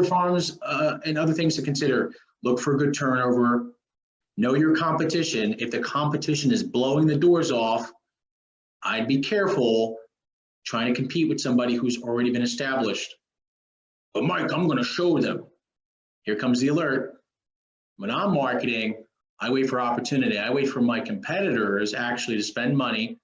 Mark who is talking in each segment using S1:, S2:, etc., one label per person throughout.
S1: farms and other things to consider. Look for good turnover. Know your competition. If the competition is blowing the doors off, I'd be careful trying to compete with somebody who's already been established. But Mike, I'm going to show them. Here comes the alert. When I'm marketing, I wait for opportunity. I wait for my competitors actually to spend money.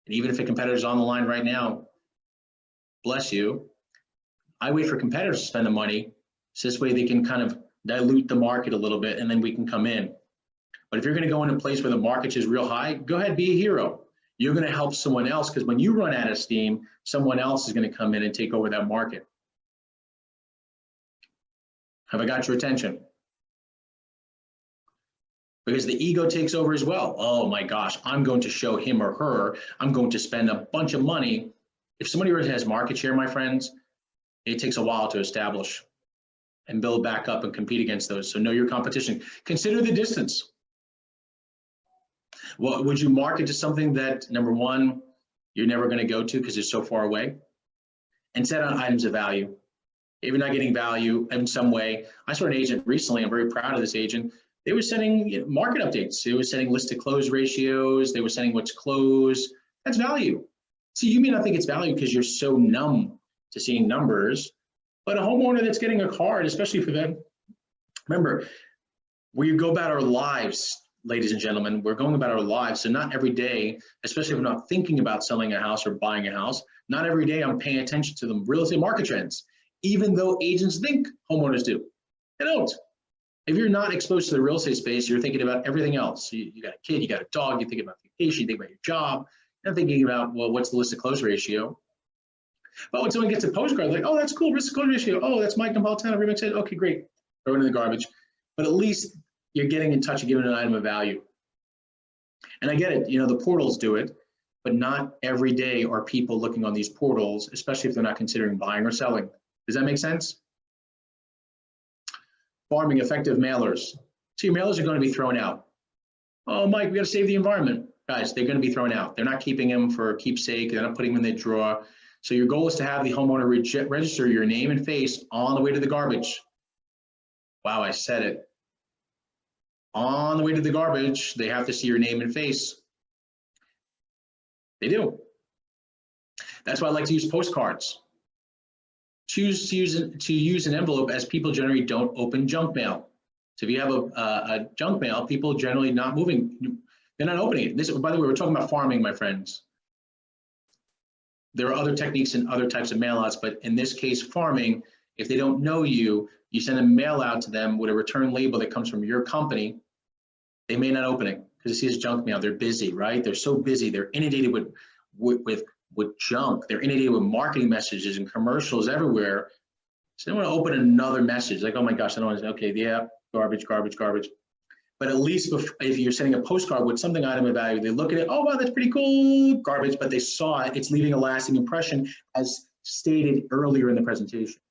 S1: And even if a competitor's on the line right now, bless you, I wait for competitors to spend the money. So this way they can kind of dilute the market a little bit and then we can come in. But if you're going to go in a place where the market is real high, go ahead, be a hero. You're going to help someone else because when you run out of steam, someone else is going to come in and take over that market. Have I got your attention? Because the ego takes over as well. Oh my gosh, I'm going to show him or her. I'm going to spend a bunch of money. If somebody already has market share, my friends, it takes a while to establish and build back up and compete against those. So know your competition. Consider the distance. Well, would you market to something that, number one, you're never going to go to because it's so far away? And set on items of value. If you're not getting value in some way, I saw an agent recently, I'm very proud of this agent. They were sending market updates. They were sending list to close ratios. They were sending what's closed. That's value. See, you may not think it's value because you're so numb to seeing numbers, but a homeowner that's getting a card, especially for them, remember, we go about our lives, ladies and gentlemen, we're going about our lives. So not every day, especially if we're not thinking about selling a house or buying a house, not every day I'm paying attention to the real estate market trends, even though agents think homeowners do. They don't. If you're not exposed to the real estate space, you're thinking about everything else. You got a kid, you got a dog, you think about vacation, you think about your job, you're thinking about, well, what's the list to close ratio? But when someone gets a postcard, like, oh, that's cool, risk to close ratio. Oh, that's Mike Napolitano, Remax Edge. Okay, great. Throw it in the garbage. But at least you're getting in touch and giving an item of value. And I get it, the portals do it, but not every day are people looking on these portals, especially if they're not considering buying or selling. Does that make sense? Farming effective mailers. So your mailers are going to be thrown out. Oh, Mike, we got to save the environment. Guys, they're going to be thrown out. They're not keeping them for keepsake. They're not putting them in the drawer. So your goal is to have the homeowner register your name and face on the way to the garbage. Wow, I said it. On the way to the garbage, they have to see your name and face. They do. That's why I like to use postcards. Choose to use an envelope, as people generally don't open junk mail. So if you have a junk mail, people generally not moving, they're not opening it. This, by the way, we're talking about farming, my friends. There are other techniques and other types of mail outs, but in this case, farming, if they don't know you, you send a mail out to them with a return label that comes from your company, they may not open it because it says junk mail. They're busy, right? They're so busy. They're inundated with junk. They're inundated with marketing messages and commercials everywhere. So they want to open another message like, oh my gosh, I don't want to, okay, yeah, garbage, garbage, garbage. But at least if you're sending a postcard with something item of value, they look at it, oh wow, that's pretty cool, garbage, but they saw it, it's leaving a lasting impression as stated earlier in the presentation.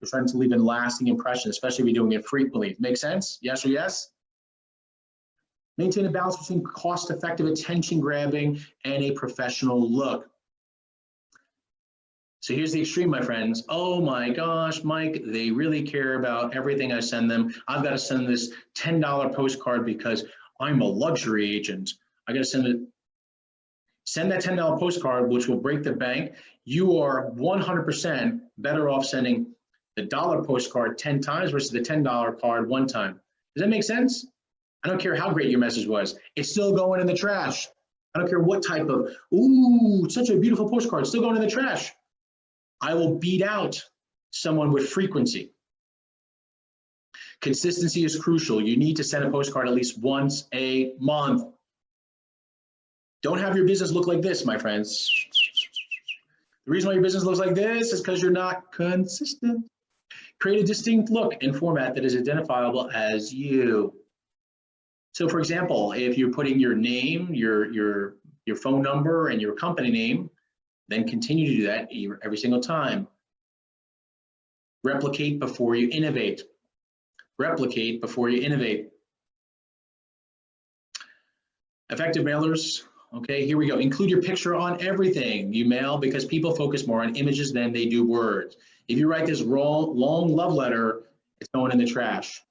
S1: We're trying to leave a lasting impression, especially if you're doing it frequently. Make sense? Yes or yes? Maintain a balance between cost-effective attention grabbing and a professional look. So here's the extreme, my friends. Oh my gosh, Mike, they really care about everything I send them. I've got to send this $10 postcard because I'm a luxury agent. I got to send it. Send that $10 postcard, which will break the bank. You are 100% better off sending the dollar postcard 10 times versus the $10 card one time. Does that make sense? I don't care how great your message was. It's still going in the trash. I don't care what type of, ooh, such a beautiful postcard, it's still going in the trash. I will beat out someone with frequency. Consistency is crucial. You need to send a postcard at least once a month. Don't have your business look like this, my friends. The reason why your business looks like this is because you're not consistent. Create a distinct look and format that is identifiable as you. So for example, if you're putting your name, your phone number and your company name, then continue to do that every single time. Replicate before you innovate. Replicate before you innovate. Effective mailers. Okay, here we go. Include your picture on everything you mail because people focus more on images than they do words. If you write this long love letter, it's going in the trash.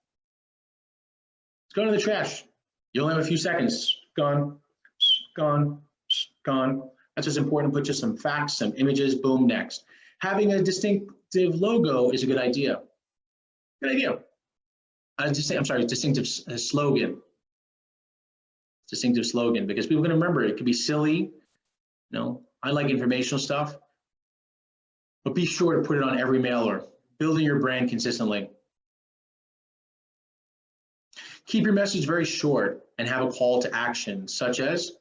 S1: It's going in the trash. You only have a few seconds. Gone, gone, gone. That's what's important. Put just some facts, some images, boom, next. Having a distinctive logo is a good idea. Good idea. Distinctive slogan. Distinctive slogan, because people are going to remember it. It could be silly. I like informational stuff, but be sure to put it on every mailer. Building your brand consistently. Keep your message very short and have a call to action, such as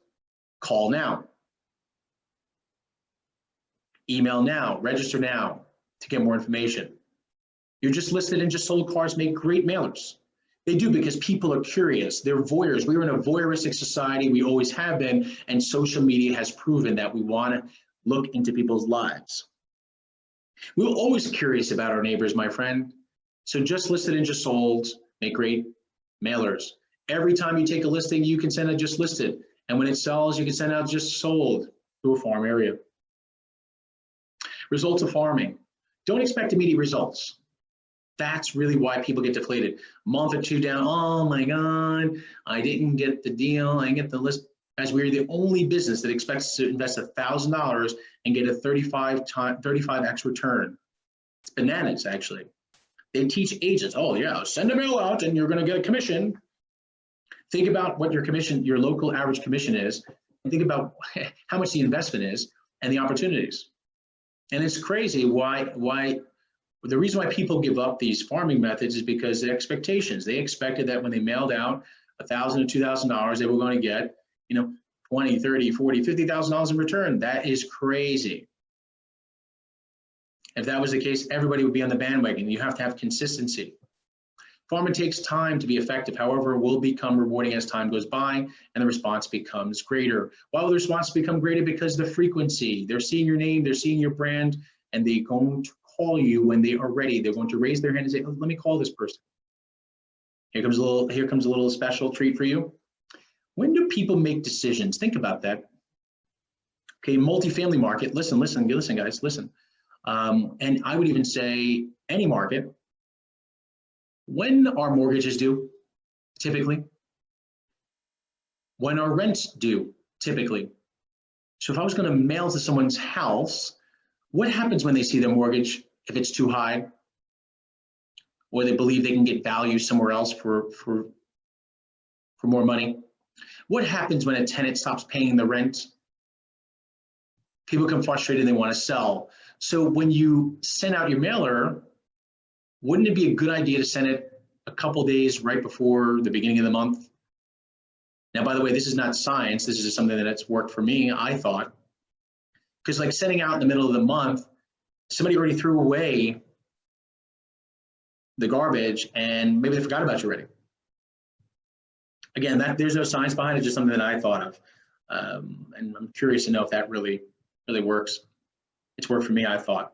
S1: call now, email now, register now to get more information. You're just listed and just sold cars make great mailers. They do, because people are curious. They're voyeurs. We're in a voyeuristic society. We always have been, and social media has proven that we want to look into people's lives. We're always curious about our neighbors, my friend. So just listed and just sold make great mailers. Every time you take a listing, you can send a just listed. And when it sells, you can send out just sold to a farm area. Results of farming. Don't expect immediate results. That's really why people get deflated. A month or two down, oh my God, I didn't get the deal, I didn't get the list. As we're the only business that expects to invest $1,000 and get a 35x return. It's bananas, actually. They teach agents, oh yeah, send a mail out and you're gonna get a commission. Think about what your local average commission is, and think about how much the investment is and the opportunities. And it's crazy the reason why people give up these farming methods is because the expectations. They expected that when they mailed out $1,000 to $2,000, they were going to get, $20, $30, $40, $50,000 in return. That is crazy. If that was the case, everybody would be on the bandwagon. You have to have consistency. Farming takes time to be effective. However, it will become rewarding as time goes by and the response becomes greater. Why will the response become greater? Because the frequency. They're seeing your name, they're seeing your brand, and they're going to call you when they are ready. They're going to raise their hand and say, oh, let me call this person. Here comes a little special treat for you. When do people make decisions? Think about that. Okay, multifamily market. Listen, guys, listen. And I would even say any market. When are mortgages due? Typically. When are rents due? Typically. So if I was going to mail to someone's house, what happens when they see their mortgage if it's too high, or they believe they can get value somewhere else for more money? What happens when a tenant stops paying the rent? People become frustrated and they want to sell. So when you send out your mailer, wouldn't it be a good idea to send it a couple days right before the beginning of the month? Now, by the way, this is not science. This is just something that's worked for me, I thought. Because like sending out in the middle of the month, somebody already threw away the garbage and maybe they forgot about you already. Again, there's no science behind it, just something that I thought of. And I'm curious to know if that really works. It's worked for me, I thought.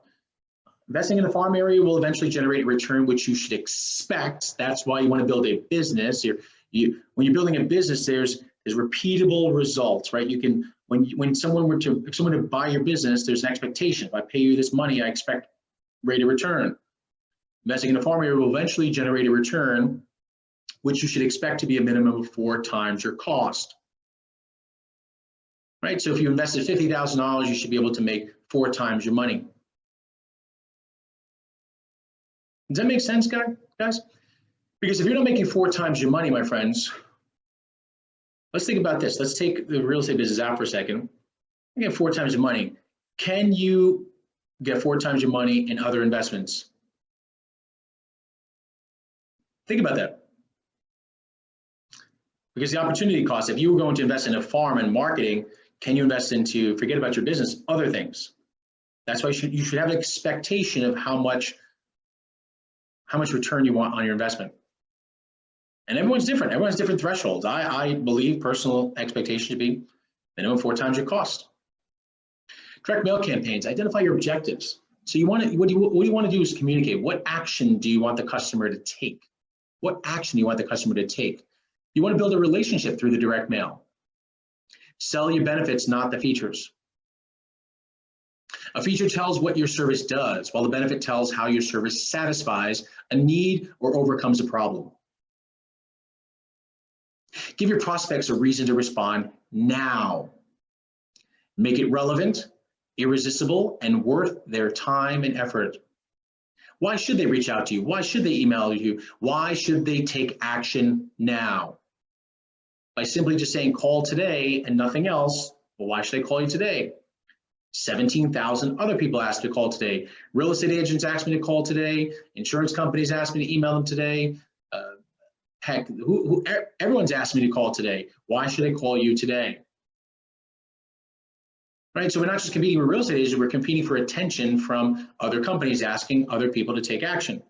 S1: Investing in a farm area will eventually generate a return, which you should expect. That's why you want to build a business. When you're building a business, there's repeatable results, right? You can, when someone were to buy your business, there's an expectation. If I pay you this money, I expect rate of return. Investing in a farm area will eventually generate a return, which you should expect to be a minimum of 4 times your cost. Right? So if you invested $50,000, you should be able to make 4 times your money. Does that make sense, guys? Because if you're not making 4 times your money, my friends, let's think about this. Let's take the real estate business out for a second. You get 4 times your money. Can you get 4 times your money in other investments? Think about that. Because the opportunity cost, if you were going to invest in a farm and marketing, can you invest into, forget about your business, other things? That's why you should have an expectation of how much return you want on your investment. And everyone's different. Everyone's different thresholds. I believe personal expectation should be minimum 4 times your cost. Direct mail campaigns, identify your objectives. So what you want to do is communicate. What action do you want the customer to take? What action do you want the customer to take? You want to build a relationship through the direct mail. Sell your benefits, not the features. A feature tells what your service does, while the benefit tells how your service satisfies a need or overcomes a problem. Give your prospects a reason to respond now. Make it relevant, irresistible, and worth their time and effort. Why should they reach out to you? Why should they email you? Why should they take action now? By simply just saying call today and nothing else, well, why should they call you today? 17,000 other people asked to call today. Real estate agents asked me to call today. Insurance companies asked me to email them today. Heck, everyone's asked me to call today. Why should I call you today? Right, so we're not just competing with real estate agents, we're competing for attention from other companies asking other people to take action.